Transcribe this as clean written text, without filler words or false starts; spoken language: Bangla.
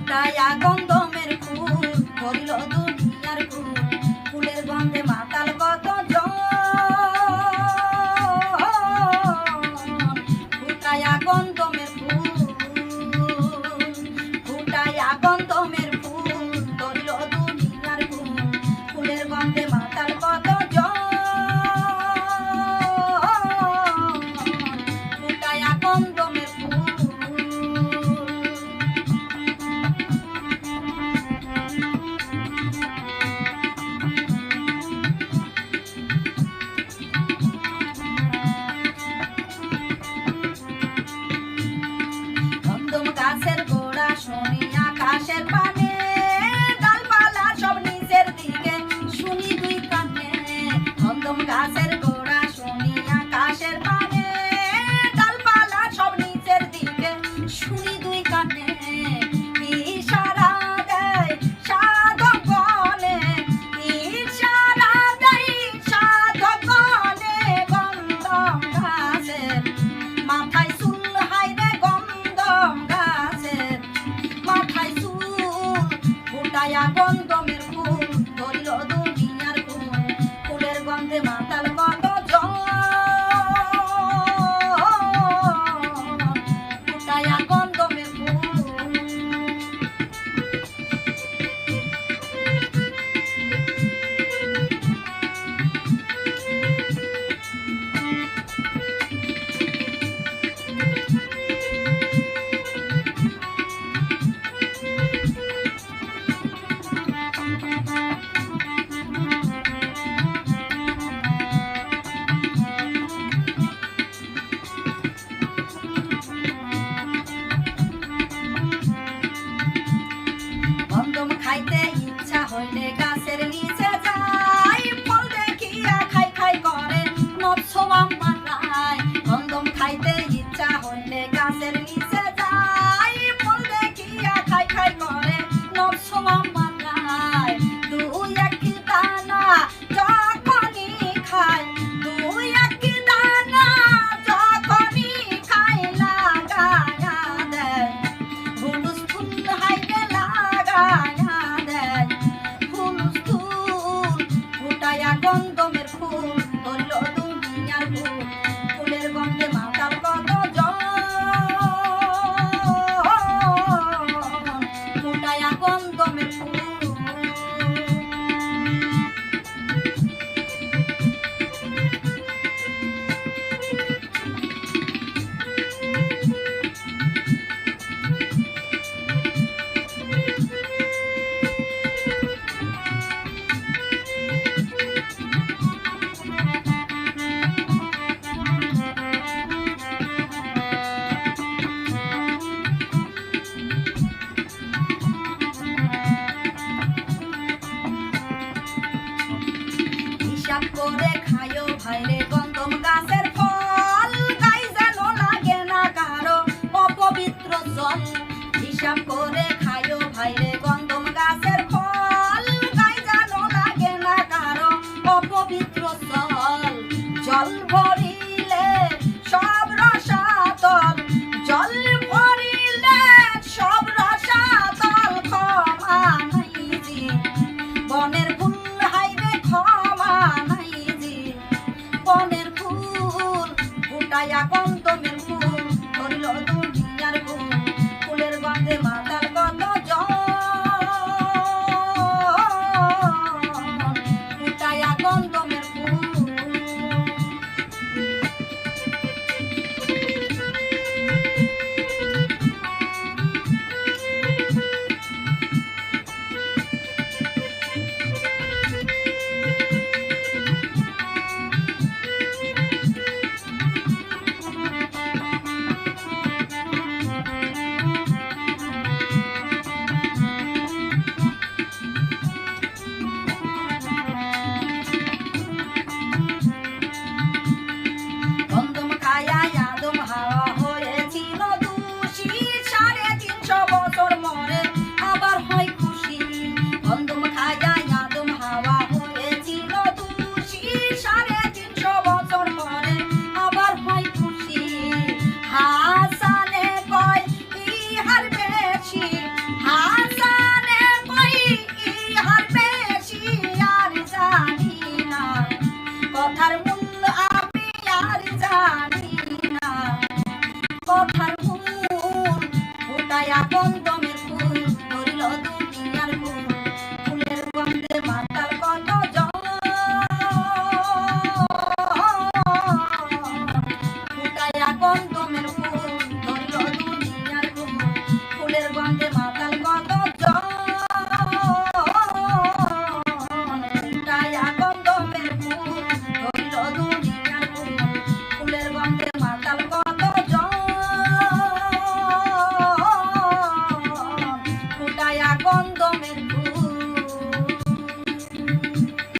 ফুটায়া গন্ধমের ফুল ধরিল দুনিয়ার ফুল ফুলের গন্ধে মাতাল কত জন ফুটায়া গন্ধমের ফুল ফুটায়া গন্ধমের ফুল ধরিল দুনিয়ার ফুল ফুলের গন্ধে মাতাল কত জন ফুটায়া গন্ধমের ফুল গাছের গোড়া শুনি আকাশের পানে ডালপালা সব নিচের দিকে শুনি দুই কানে গন্ধম গাছের গোড়া শুনি আকাশের পানে ডালপালা সব নিচের দিকে শুনি দুই কানে ইশারা দেয় সাধক গণে ইশারা দেয় সাধক গণে গন্ধম গাছের মাথায় চুল হাইরে গন্ধম মাথায় চুল ফুটায়া গন্ধমের ফুল ধরিল দুনিয়ার ফুল ফুলের গন্ধে মাতাল কত জন ফুটায়া গন্ধমের ফুল গন্ধম খাইতে ইচ্ছা হইলে গাছের নিচে যাই ফল দেখিয়া খাই খাই করে নফস আমার নাই গন্ধম খাইতে ইচ্ছা হইলে গাছের নিচে যাই ফল দেখিয়া খাই খাই করে নফস আমার নাই দুই একটি দানা যখনই খাই দুই একটি দানা যখনই খাই লাগায়া দেয় হুলুস ফুল হাইতে লাগায়া দেয় হুলুস ফুল ফুটায়া গন্ধমের ফুল ধরিল দুনিয়ার ফুল ফুলের গন্ধে মাতাল কত জন ফুটায়া গন্ধমের ফুল হিসাব করে খায়ো ভাইরে গন্ধম গাছের ফল গাই যেন লাগে না কারো অপবিত্র জল হিসাব করে খায়ো ভাইরে গন্ধম গাছের ফল গাই যেন লাগে না কারো অপবিত্র জল জল ভরিলে সব রসাতল জল ভরিলে সব রসাতল ক্ষমা নাই জি বনের ফুল হাইরে ক্ষমা নাই জি বনের ফুল ফুটায়া গন্ধমের ফুল ধরিল দুনিয়ার ফুল ফুলের গন্ধে মাতাল কত ফুটায়া গন্ধ